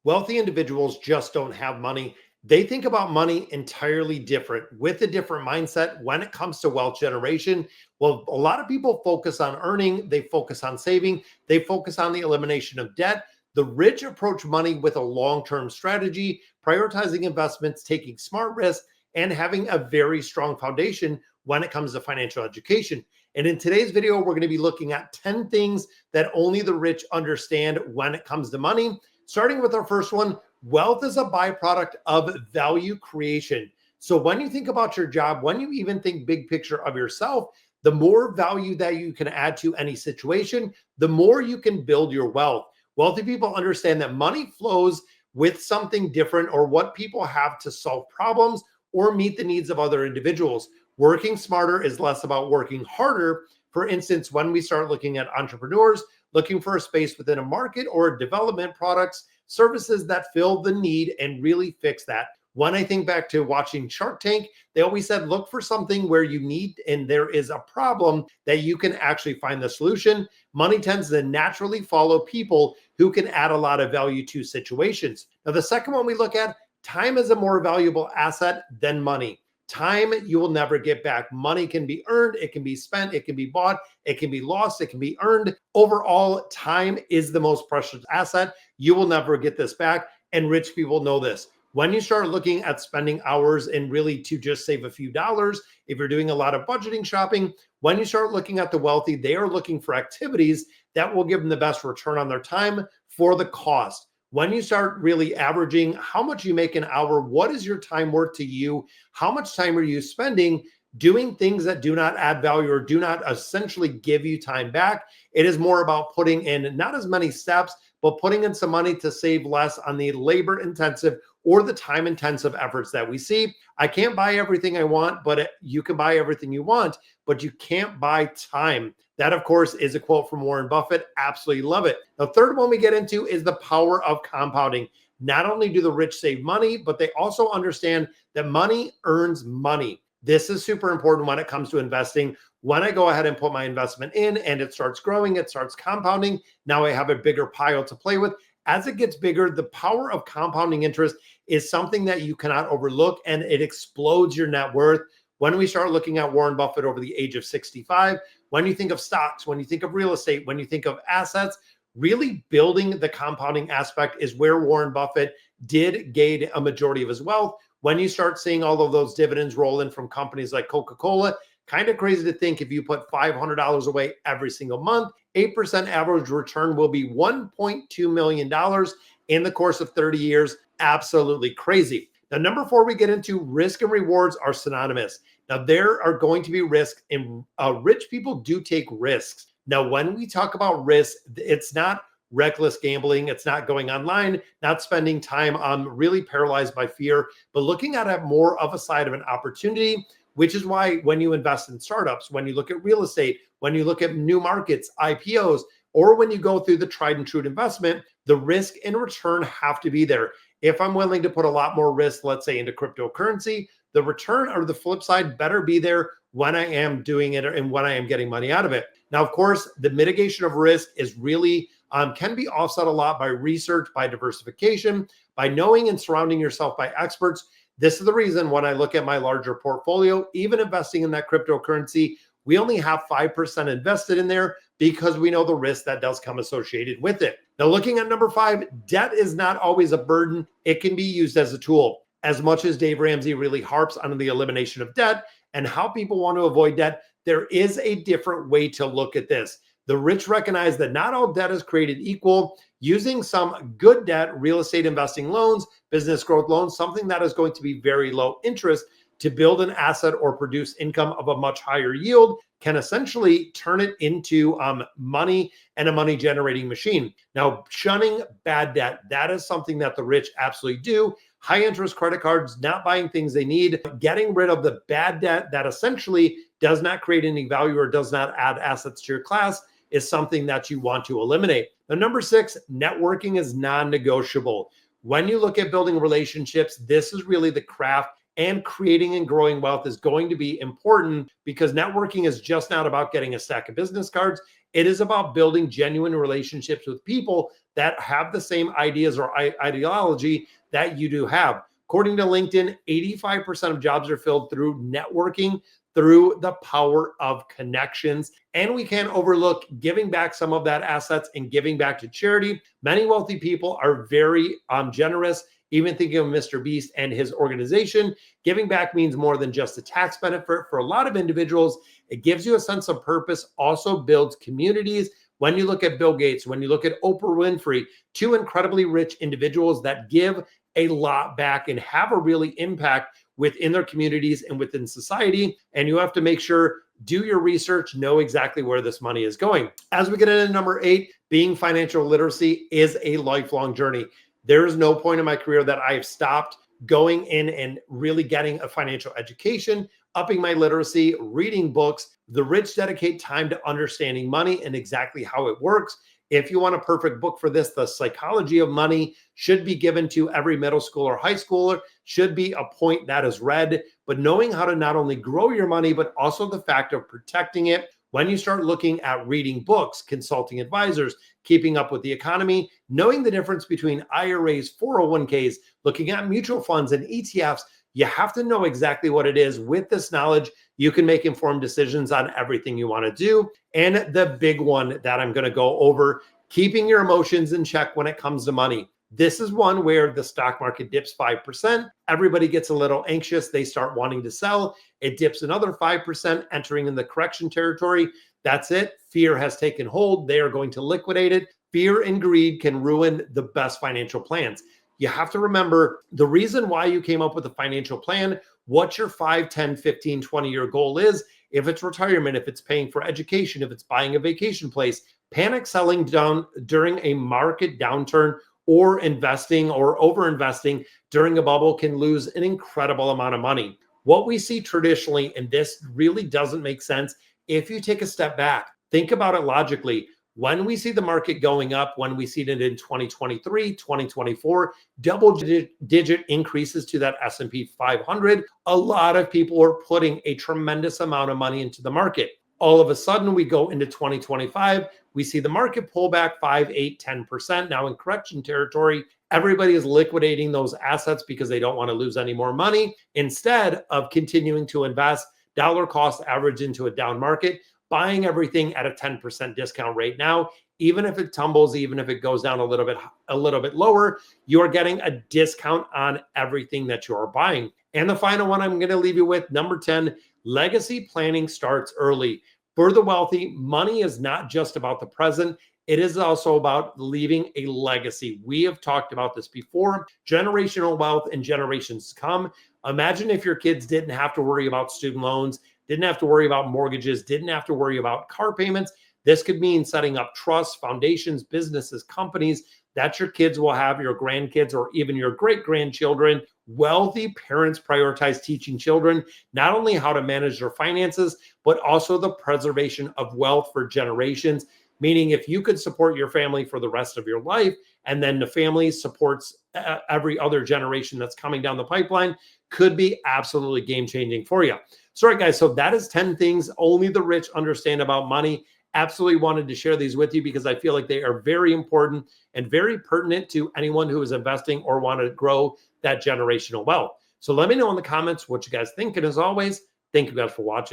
Wealthy individuals just don't have money. They think about money entirely different with a different mindset when it comes to wealth generation. Well, a lot of people focus on earning, they focus on saving, they focus on the elimination of debt. The rich approach money with a long term strategy, prioritizing investments, taking smart risks, and having a very strong foundation when it comes to financial education. And in today's video, we're going to be looking at 10 things that only the rich understand when it comes to money. Starting with our first one, wealth is a byproduct of value creation. So when you think about your job, when you even think big picture of yourself, the more value that you can add to any situation, the more you can build your wealth. Wealthy people understand that money flows with something different or what people have to solve problems or meet the needs of other individuals. Working smarter is less about working harder. For instance, when we start looking at entrepreneurs looking for a space within a market or development products, services that fill the need and really fix that. When I think back to watching Shark Tank, they always said, look for something where you need and there is a problem that you can actually find the solution. Money tends to naturally follow people who can add a lot of value to situations. Now, the second one we look at, time is a more valuable asset than money. Time you will never get back. Money can be earned, it can be spent, it can be bought, it can be lost, it can be earned. Overall, time is the most precious asset. You will never get this back. And rich people know this. When you start looking at spending hours and really to just save a few dollars, if you're doing a lot of budgeting shopping, when you start looking at the wealthy, they are looking for activities that will give them the best return on their time for the cost. When you start really averaging how much you make an hour, what is your time worth to you? How much time are you spending doing things that do not add value or do not essentially give you time back? It is more about putting in not as many steps, but putting in some money to save less on the labor intensive or the time intensive efforts that we see. I can't buy everything I want, but you can buy everything you want, but you can't buy time. That, of course, is a quote from Warren Buffett. Absolutely love it. The third one we get into is the power of compounding. Not only do the rich save money, but they also understand that money earns money. This is super important when it comes to investing. When I go ahead and put my investment in and it starts growing, it starts compounding, now I have a bigger pile to play with. As it gets bigger, the power of compounding interest is something that you cannot overlook, and it explodes your net worth. When we start looking at Warren Buffett over the age of 65, when you think of stocks, when you think of real estate, when you think of assets, really building the compounding aspect is where Warren Buffett did gain a majority of his wealth. When you start seeing all of those dividends roll in from companies like Coca-Cola, kind of crazy to think if you put $500 away every single month, 8% average return will be $1.2 million in the course of 30 years. Absolutely crazy. Now, number 4, we get into risk and rewards are synonymous. Now, there are going to be risks, and rich people do take risks. Now, when we talk about risk, it's not reckless gambling. It's not going online, not spending time really paralyzed by fear, but looking at it more of a side of an opportunity, which is why when you invest in startups, when you look at real estate, when you look at new markets, IPOs, or when you go through the tried and true investment, the risk and return have to be there. If I'm willing to put a lot more risk, let's say into cryptocurrency, the return or the flip side better be there when I am doing it and when I am getting money out of it. Now, of course, the mitigation of risk is really can be offset a lot by research, by diversification, by knowing and surrounding yourself by experts. This is the reason when I look at my larger portfolio, even investing in that cryptocurrency, we only have 5% invested in there because we know the risk that does come associated with it. Now, looking at number 5, debt is not always a burden. It can be used as a tool. As much as Dave Ramsey really harps on the elimination of debt and how people want to avoid debt, there is a different way to look at this. The rich recognize that not all debt is created equal. Using some good debt, real estate investing loans, business growth loans, something that is going to be very low interest to build an asset or produce income of a much higher yield can essentially turn it into money and a money generating machine. Now, shunning bad debt, that is something that the rich absolutely do. High interest credit cards, not buying things they need, getting rid of the bad debt that essentially does not create any value or does not add assets to your class is something that you want to eliminate. Now, number 6, networking is non-negotiable. When you look at building relationships, this is really the craft, and creating and growing wealth is going to be important because networking is just not about getting a stack of business cards. It is about building genuine relationships with people that have the same ideas or ideology that you do have. According to LinkedIn, 85% of jobs are filled through networking, through the power of connections. And we can't overlook giving back some of that assets and giving back to charity. Many wealthy people are very generous. Even thinking of Mr. Beast and his organization, giving back means more than just a tax benefit. For a lot of individuals, it gives you a sense of purpose, also builds communities. When you look at Bill Gates, when you look at Oprah Winfrey, two incredibly rich individuals that give a lot back and have a really impact within their communities and within society. And you have to make sure, do your research, know exactly where this money is going. As we get into number 8, being financial literacy is a lifelong journey. There is no point in my career that I have stopped going in and really getting a financial education, upping my literacy, reading books. The rich dedicate time to understanding money and exactly how it works. If you want a perfect book for this, The Psychology of Money should be given to every middle schooler or high schooler, should be a point that is read. But knowing how to not only grow your money, but also the fact of protecting it. When you start looking at reading books, consulting advisors, keeping up with the economy, knowing the difference between IRAs, 401ks, looking at mutual funds and ETFs, you have to know exactly what it is. With this knowledge, you can make informed decisions on everything you want to do. And the big one that I'm going to go over, keeping your emotions in check when it comes to money. This is one where the stock market dips 5%. Everybody gets a little anxious. They start wanting to sell. It dips another 5%, entering in the correction territory. That's it. Fear has taken hold. They are going to liquidate it. Fear and greed can ruin the best financial plans. You have to remember the reason why you came up with a financial plan, what your 5, 10, 15, 20-year goal is. If it's retirement, if it's paying for education, if it's buying a vacation place, panic selling down during a market downturn or investing or over-investing during a bubble can lose an incredible amount of money. What we see traditionally, and this really doesn't make sense, if you take a step back, think about it logically. When we see the market going up, when we see it in 2023, 2024, double-digit increases to that S&P 500, a lot of people are putting a tremendous amount of money into the market. All of a sudden, we go into 2025, we see the market pull back 5, 8, 10%. Now in correction territory, everybody is liquidating those assets because they don't want to lose any more money. Instead of continuing to invest dollar cost average into a down market, buying everything at a 10% discount rate now, even if it tumbles, even if it goes down a little bit lower, you're getting a discount on everything that you are buying. And the final one I'm going to leave you with, number 10, legacy planning starts early. For the wealthy, money is not just about the present. It is also about leaving a legacy. We have talked about this before. Generational wealth and generations to come. Imagine if your kids didn't have to worry about student loans, didn't have to worry about mortgages, didn't have to worry about car payments. This could mean setting up trusts, foundations, businesses, companies that your kids will have, your grandkids, or even your great-grandchildren. Wealthy parents prioritize teaching children not only how to manage their finances, but also the preservation of wealth for generations. Meaning if you could support your family for the rest of your life, and then the family supports every other generation that's coming down the pipeline, could be absolutely game-changing for you. So, all right, guys, so that is 10 things only the rich understand about money. Absolutely wanted to share these with you because I feel like they are very important and very pertinent to anyone who is investing or want to grow that generational wealth. So let me know in the comments what you guys think. And as always, thank you guys for watching.